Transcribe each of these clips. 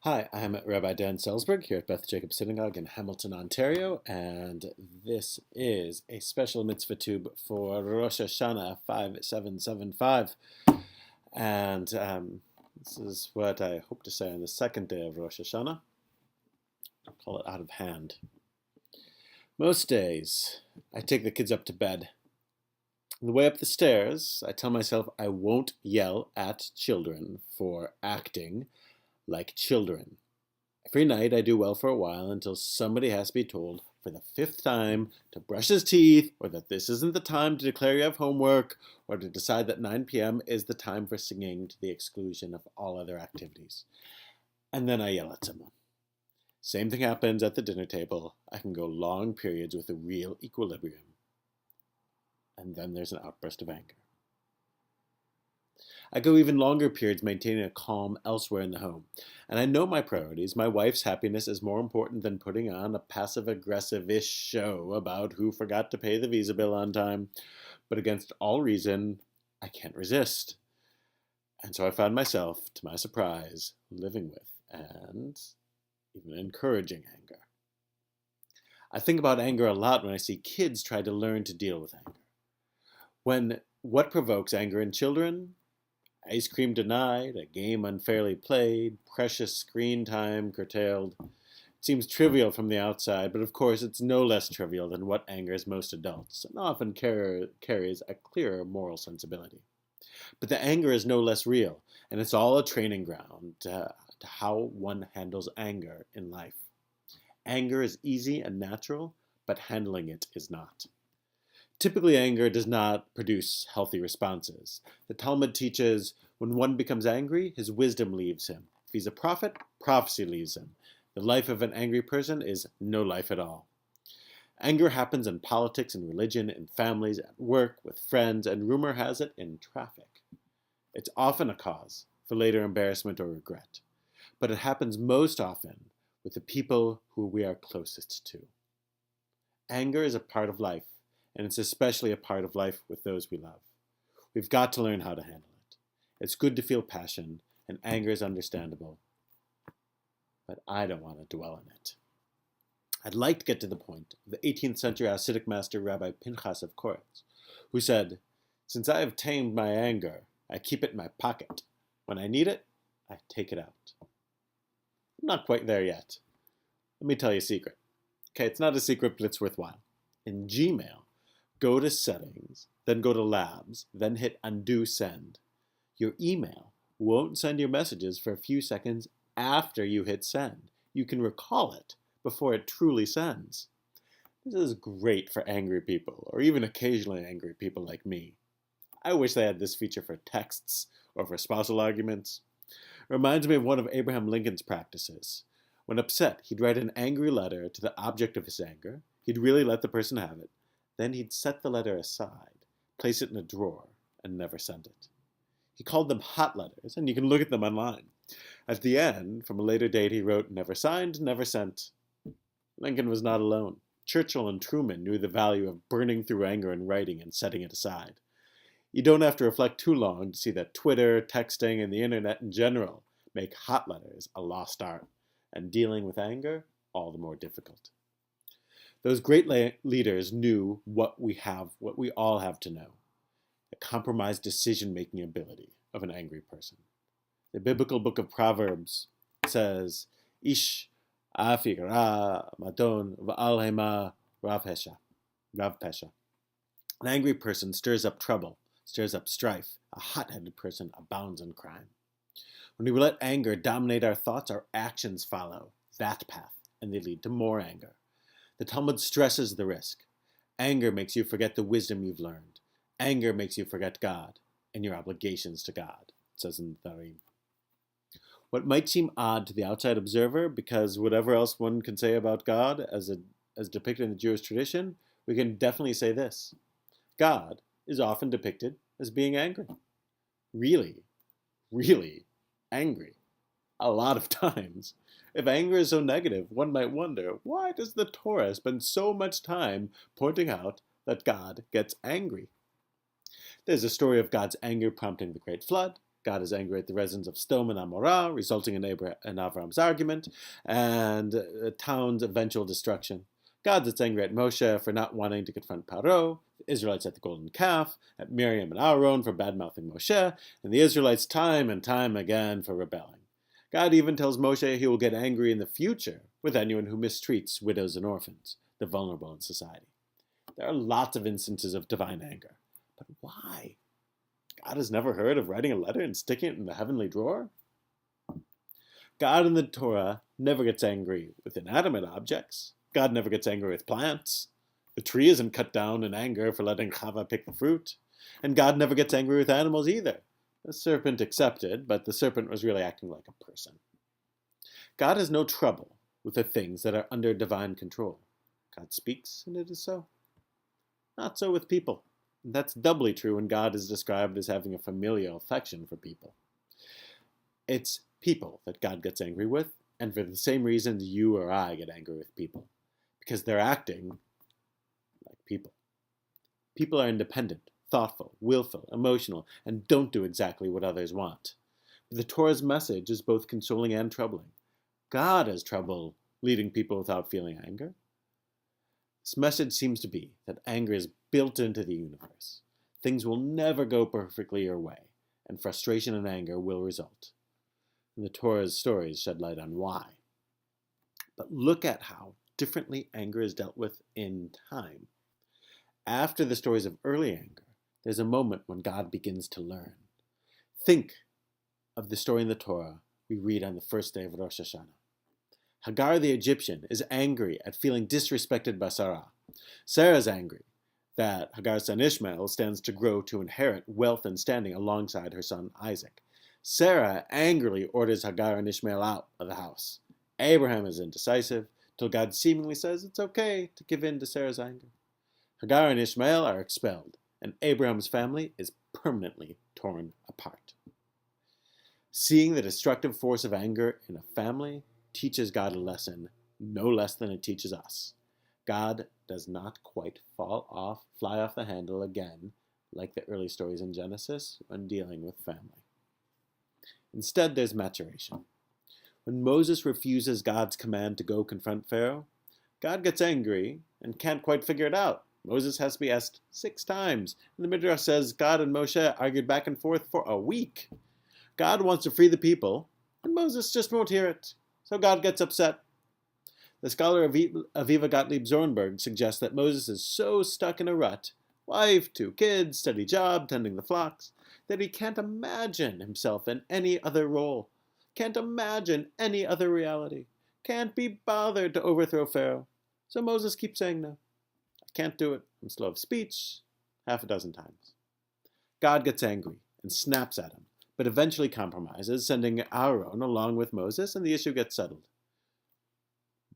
Hi, I'm Rabbi Dan Selsberg here at Beth Jacob Synagogue in Hamilton, Ontario, and this is a special mitzvah tube for Rosh Hashanah 5775. And this is what I hope to say on the second day of Rosh Hashanah. I'll call it out of hand. Most days, I take the kids up to bed. On the way up the stairs, I tell myself I won't yell at children for acting like children. Every night I do well for a while until somebody has to be told for the fifth time to brush his teeth, or that this isn't the time to declare you have homework, or to decide that 9 p.m. is the time for singing to the exclusion of all other activities. And then I yell at someone. Same thing happens at the dinner table. I can go long periods with a real equilibrium. And then there's an outburst of anger. I go even longer periods maintaining a calm elsewhere in the home. And I know my priorities. My wife's happiness is more important than putting on a passive-aggressive-ish show about who forgot to pay the visa bill on time. But against all reason, I can't resist. And so I found myself, to my surprise, living with and even encouraging anger. I think about anger a lot when I see kids try to learn to deal with anger. What provokes anger in children? Ice cream denied, a game unfairly played, precious screen time curtailed. It seems trivial from the outside, but of course it's no less trivial than what angers most adults, and often carries a clearer moral sensibility. But the anger is no less real, and it's all a training ground to how one handles anger in life. Anger is easy and natural, but handling it is not. Typically, anger does not produce healthy responses. The Talmud teaches when one becomes angry, his wisdom leaves him. If he's a prophet, prophecy leaves him. The life of an angry person is no life at all. Anger happens in politics and religion, in families, at work, with friends, and rumor has it, in traffic. It's often a cause for later embarrassment or regret. But it happens most often with the people who we are closest to. Anger is a part of life. And it's especially a part of life with those we love. We've got to learn how to handle it. It's good to feel passion, and anger is understandable. But I don't want to dwell on it. I'd like to get to the point of the 18th century Hassidic master Rabbi Pinchas of Koretz, who said, "Since I have tamed my anger, I keep it in my pocket. When I need it, I take it out." I'm not quite there yet. Let me tell you a secret. Okay, it's not a secret, but it's worthwhile. In Gmail, go to Settings, then go to Labs, then hit Undo Send. Your email won't send your messages for a few seconds after you hit send. You can recall it before it truly sends. This is great for angry people, or even occasionally angry people like me. I wish they had this feature for texts or for spousal arguments. It reminds me of one of Abraham Lincoln's practices. When upset, he'd write an angry letter to the object of his anger. He'd really let the person have it. Then he'd set the letter aside, place it in a drawer, and never send it. He called them hot letters, and you can look at them online. At the end, from a later date, he wrote, "Never signed, never sent." Lincoln was not alone. Churchill and Truman knew the value of burning through anger in writing and setting it aside. You don't have to reflect too long to see that Twitter, texting, and the internet in general make hot letters a lost art, and dealing with anger all the more difficult. Those great leaders knew what we all have to know, the compromised decision-making ability of an angry person. The biblical book of Proverbs says, "Ish afik ra madon v'al hema rav pesha." An angry person stirs up trouble, stirs up strife. A hot-headed person abounds in crime. When we let anger dominate our thoughts, our actions follow that path, and they lead to more anger. The Talmud stresses the risk. Anger makes you forget the wisdom you've learned. Anger makes you forget God and your obligations to God, it says in the Dharim. What might seem odd to the outside observer, because whatever else one can say about God as depicted in the Jewish tradition, we can definitely say this. God is often depicted as being angry. Really, really angry. A lot of times. If anger is so negative, one might wonder, why does the Torah spend so much time pointing out that God gets angry? There's a story of God's anger prompting the Great Flood, God is angry at the residents of Sodom and Amorah, resulting in Avram's argument, and town's eventual destruction. God that's angry at Moshe for not wanting to confront Paro, the Israelites at the golden calf, at Miriam and Aaron for bad-mouthing Moshe, and the Israelites time and time again for rebelling. God even tells Moshe he will get angry in the future with anyone who mistreats widows and orphans, the vulnerable in society. There are lots of instances of divine anger. But why? God has never heard of writing a letter and sticking it in the heavenly drawer? God in the Torah never gets angry with inanimate objects. God never gets angry with plants. The tree isn't cut down in anger for letting Chava pick the fruit. And God never gets angry with animals either. The serpent accepted, but the serpent was really acting like a person. God has no trouble with the things that are under divine control. God speaks, and it is so. Not so with people. That's doubly true when God is described as having a familial affection for people. It's people that God gets angry with, and for the same reasons you or I get angry with people. Because they're acting like people. People are independent, thoughtful, willful, emotional, and don't do exactly what others want. But the Torah's message is both consoling and troubling. God has trouble leading people without feeling anger. This message seems to be that anger is built into the universe. Things will never go perfectly your way, and frustration and anger will result. And the Torah's stories shed light on why. But look at how differently anger is dealt with in time. After the stories of early anger, there's a moment when God begins to learn. Think of the story in the Torah we read on the first day of Rosh Hashanah. Hagar the Egyptian is angry at feeling disrespected by Sarah. Sarah's angry that Hagar's son Ishmael stands to grow to inherit wealth and standing alongside her son Isaac. Sarah angrily orders Hagar and Ishmael out of the house. Abraham is indecisive, till God seemingly says it's okay to give in to Sarah's anger. Hagar and Ishmael are expelled, and Abraham's family is permanently torn apart. Seeing the destructive force of anger in a family teaches God a lesson no less than it teaches us. God does not quite fly off the handle again, like the early stories in Genesis, when dealing with family. Instead, there's maturation. When Moses refuses God's command to go confront Pharaoh, God gets angry and can't quite figure it out. Moses has to be asked 6 times. And the Midrash says God and Moshe argued back and forth for a week. God wants to free the people, and Moses just won't hear it. So God gets upset. The scholar Aviva Gottlieb Zornberg suggests that Moses is so stuck in a rut, wife, 2 kids, steady job, tending the flocks, that he can't imagine himself in any other role, can't imagine any other reality, can't be bothered to overthrow Pharaoh. So Moses keeps saying no. I can't do it. I'm slow of speech, 6 times. God gets angry and snaps at him, but eventually compromises, sending Aaron along with Moses, and the issue gets settled.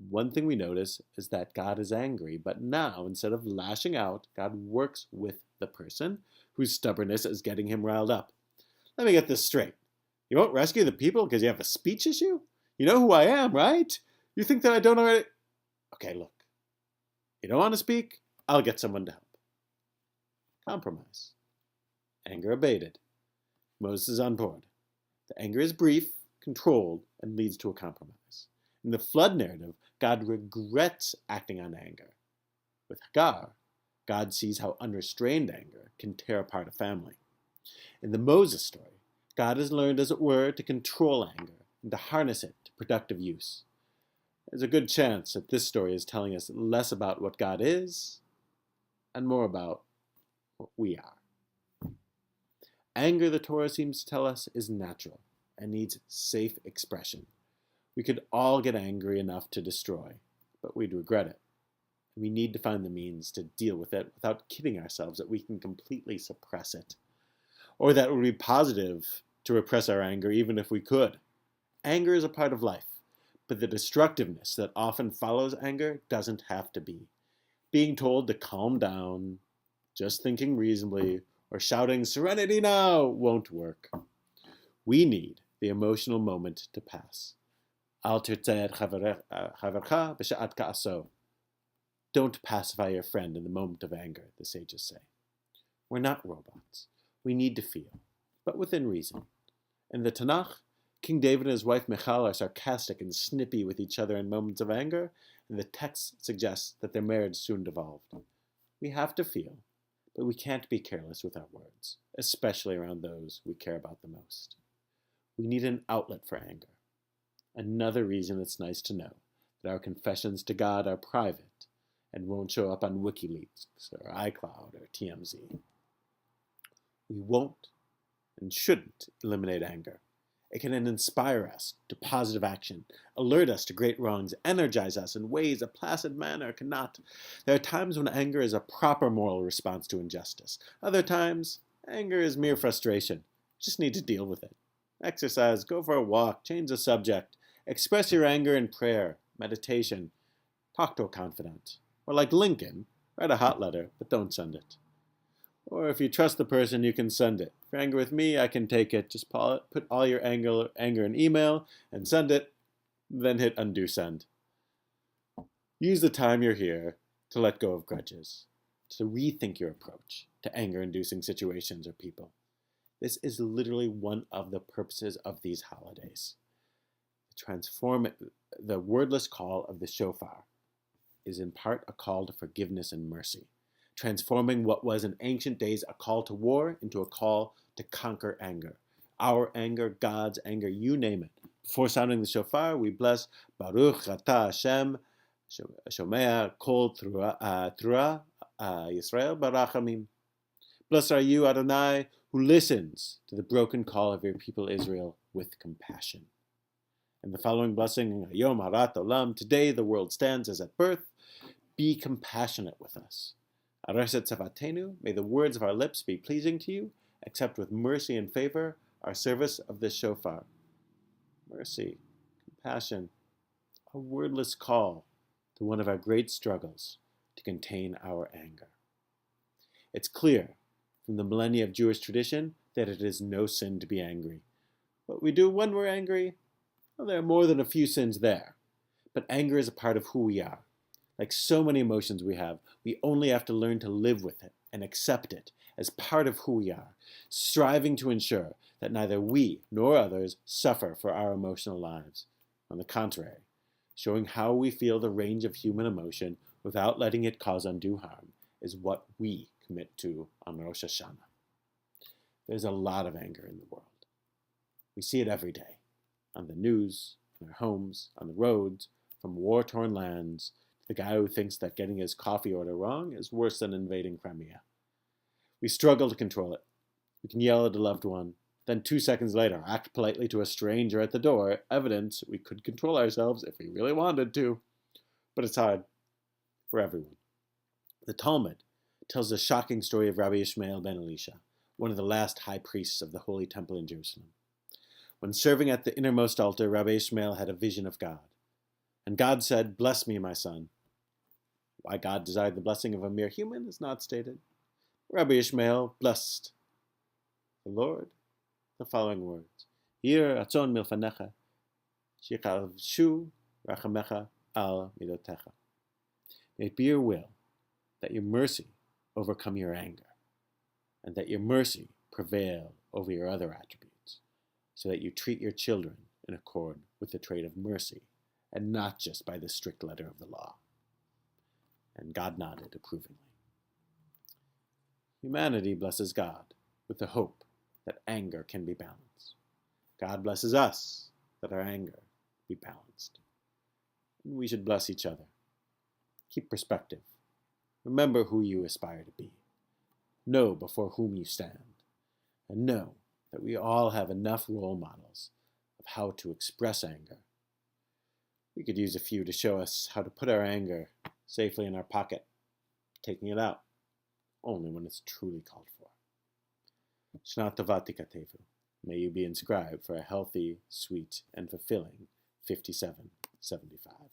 One thing we notice is that God is angry, but now, instead of lashing out, God works with the person whose stubbornness is getting him riled up. Let me get this straight. You won't rescue the people because you have a speech issue? You know who I am, right? You think that I don't already... Okay, look. You don't want to speak? I'll get someone to help. Compromise. Anger abated. Moses is on board. The anger is brief, controlled, and leads to a compromise. In the flood narrative, God regrets acting on anger. With Hagar, God sees how unrestrained anger can tear apart a family. In the Moses story, God has learned, as it were, to control anger and to harness it to productive use. There's a good chance that this story is telling us less about what God is and more about what we are. Anger, the Torah seems to tell us, is natural and needs safe expression. We could all get angry enough to destroy, but we'd regret it. We need to find the means to deal with it without kidding ourselves that we can completely suppress it, or that it would be positive to repress our anger even if we could. Anger is a part of life, but the destructiveness that often follows anger doesn't have to be. Being told to calm down, just thinking reasonably, or shouting "serenity now" won't work. We need the emotional moment to pass. Al tirtzeh et chavercha b'sha'at ka'aso. Don't pacify your friend in the moment of anger, the sages say. We're not robots. We need to feel, but within reason. In the Tanakh, King David and his wife Michal are sarcastic and snippy with each other in moments of anger, and the text suggests that their marriage soon devolved. We have to feel, but we can't be careless with our words, especially around those we care about the most. We need an outlet for anger. Another reason it's nice to know that our confessions to God are private and won't show up on WikiLeaks or iCloud or TMZ. We won't and shouldn't eliminate anger. It can inspire us to positive action, alert us to great wrongs, energize us in ways a placid manner cannot. There are times when anger is a proper moral response to injustice. Other times, anger is mere frustration. You just need to deal with it. Exercise, go for a walk, change the subject. Express your anger in prayer, meditation. Talk to a confidant. Or like Lincoln, write a hot letter, but don't send it. Or if you trust the person, you can send it. If you're angry with me, I can take it. Just put all your anger in email and send it, then hit undo send. Use the time you're here to let go of grudges, to rethink your approach to anger-inducing situations or people. This is literally one of the purposes of these holidays. The wordless call of the shofar is in part a call to forgiveness and mercy, transforming what was in ancient days a call to war into a call to conquer anger. Our anger, God's anger, you name it. Before sounding the shofar, we bless Baruch Ata Hashem, Shomea Kol Trua Yisrael Barachamim. Blessed are you, Adonai, who listens to the broken call of your people Israel with compassion. And the following blessing, Yom Harat Olam, today the world stands as at birth. Be compassionate with us. Areset Tzavatenu, may the words of our lips be pleasing to you. Accept with mercy and favor our service of this shofar. Mercy, compassion, a wordless call to one of our great struggles to contain our anger. It's clear from the millennia of Jewish tradition that it is no sin to be angry. What we do when we're angry, well, there are more than a few sins there. But anger is a part of who we are. Like so many emotions we have, we only have to learn to live with it and accept it as part of who we are, striving to ensure that neither we nor others suffer for our emotional lives. On the contrary, showing how we feel the range of human emotion without letting it cause undue harm is what we commit to on Rosh Hashanah. There's a lot of anger in the world. We see it every day, on the news, in our homes, on the roads, from war-torn lands, to the guy who thinks that getting his coffee order wrong is worse than invading Crimea. We struggle to control it. We can yell at a loved one, then 2 seconds later act politely to a stranger at the door, evidence we could control ourselves if we really wanted to. But it's hard for everyone. The Talmud tells the shocking story of Rabbi Ishmael ben Elisha, one of the last high priests of the Holy Temple in Jerusalem. When serving at the innermost altar, Rabbi Ishmael had a vision of God. And God said, "Bless me, my son." Why God desired the blessing of a mere human is not stated. Rabbi Ishmael blessed the Lord the following words: "Yir atzon milfanecha, shikavshu rachamecha al midotecha." May it be your will that your mercy overcome your anger, and that your mercy prevail over your other attributes, so that you treat your children in accord with the trait of mercy, and not just by the strict letter of the law. And God nodded approvingly. Humanity blesses God with the hope that anger can be balanced. God blesses us that our anger be balanced. And we should bless each other. Keep perspective. Remember who you aspire to be. Know before whom you stand. And know that we all have enough role models of how to express anger. We could use a few to show us how to put our anger safely in our pocket, taking it out only when it's truly called for. Shna Tova Tikatevu. May you be inscribed for a healthy, sweet, and fulfilling 5775.